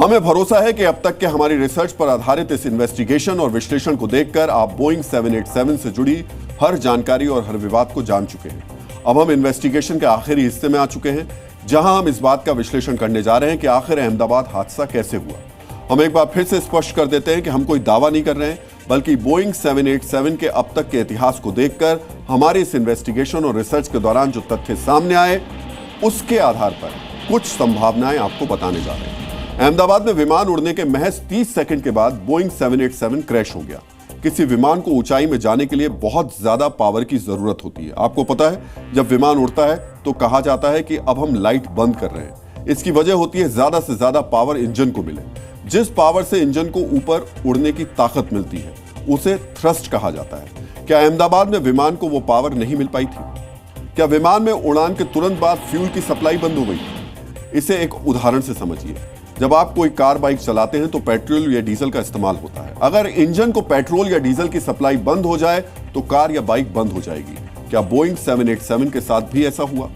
हमें भरोसा है कि अब तक के हमारी रिसर्च पर आधारित इस इन्वेस्टिगेशन और विश्लेषण को देखकर आप बोइंग 787 से जुड़ी हर जानकारी और हर विवाद को जान चुके हैं। अब हम इन्वेस्टिगेशन के आखिरी हिस्से में आ चुके हैं, जहां हम इस बात का विश्लेषण करने जा रहे हैं कि आखिर अहमदाबाद हादसा कैसे हुआ। हम एक बार फिर से स्पष्ट कर देते हैं कि हम कोई दावा नहीं कर रहे हैं, बल्कि बोइंग 787 के अब तक के इतिहास को देखकर हमारे इस इन्वेस्टिगेशन और रिसर्च के दौरान जो तथ्य सामने आए, उसके आधार पर कुछ संभावनाएं आपको बताने जा रहे हैं। अहमदाबाद में विमान उड़ने के महज 30 सेकंड के बाद बोइंग 787 क्रैश हो गया। किसी विमान को ऊंचाई में जाने के लिए बहुत ज्यादा पावर की जरूरत होती है। आपको पता है, जब विमान उड़ता है तो कहा जाता है कि अब हम लाइट बंद कर रहे हैं। इसकी वजह होती है ज्यादा से ज्यादा पावर इंजन को मिले। जिस पावर से इंजन को ऊपर उड़ने की ताकत मिलती है, उसे थ्रस्ट कहा जाता है। क्या अहमदाबाद में विमान को वो पावर नहीं मिल पाई थी? क्या विमान में उड़ान के तुरंत बाद फ्यूल की सप्लाई बंद हो गई? इसे एक उदाहरण से समझिए। जब आप कोई कार बाइक चलाते हैं तो पेट्रोल या डीजल का इस्तेमाल होता है। अगर इंजन को पेट्रोल या डीजल की सप्लाई बंद हो जाए तो कार या बाइक बंद हो जाएगी। क्या बोइंग 787 के साथ भी ऐसा हुआ?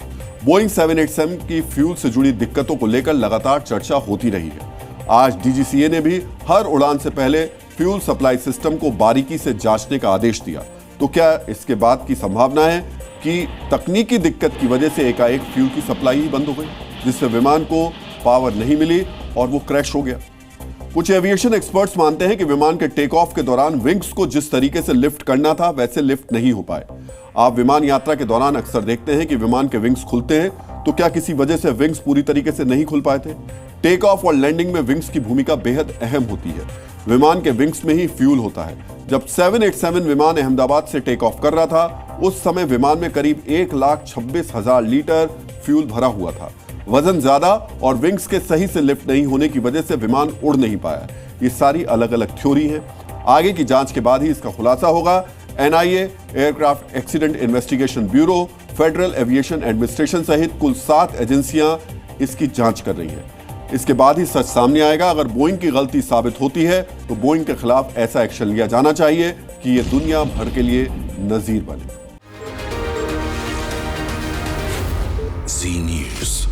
बोइंग 787 की फ्यूल से जुड़ी दिक्कतों को लेकर लगातार चर्चा होती रही है। आज डीजीसीए ने भी हर उड़ान से पहले फ्यूल सप्लाई सिस्टम को बारीकी से जांचने का आदेश दिया। तो क्या इसके बाद की संभावना है कि तकनीकी दिक्कत की वजह से एकाएक फ्यूल की सप्लाई ही बंद हो गई, जिससे विमान को पावर नहीं मिली और वो क्रैश हो गया? कुछ एविएशन एक्सपर्ट्स मानते हैं कि विमान के टेक ऑफ के दौरान विंग्स को जिस तरीके से लिफ्ट करना था, वैसे लिफ्ट नहीं हो पाए। आप विमान यात्रा के दौरान अक्सर देखते हैं कि विमान के विंग्स खुलते हैं, तो क्या किसी वजह से विंग्स पूरी तरीके से नहीं खुल पाए थे? टेक ऑफ और लैंडिंग में विंग्स की भूमिका बेहद अहम होती है। विमान के विंग्स में ही फ्यूल होता है। जब 787 विमान अहमदाबाद से टेक ऑफ कर रहा था, उस समय विमान में करीब 1,26,000 लीटर फ्यूल भरा हुआ था। वजन ज्यादा और विंग्स के सही से लिफ्ट नहीं होने की वजह से विमान उड़ नहीं पाया। ये सारी अलग अलग थ्योरी हैं। आगे की जांच के बाद ही इसका खुलासा होगा। NIA, aircraft accident investigation bureau, federal aviation administration सहित कुल 7 एजेंसियां इसकी जांच कर रही हैं। इसके बाद ही सच सामने आएगा। अगर बोइंग की गलती साबित होती है तो बोइंग के खिलाफ ऐसा एक्शन लिया जाना चाहिए कि यह दुनिया भर के लिए नजीर बने। जी न्यूज़।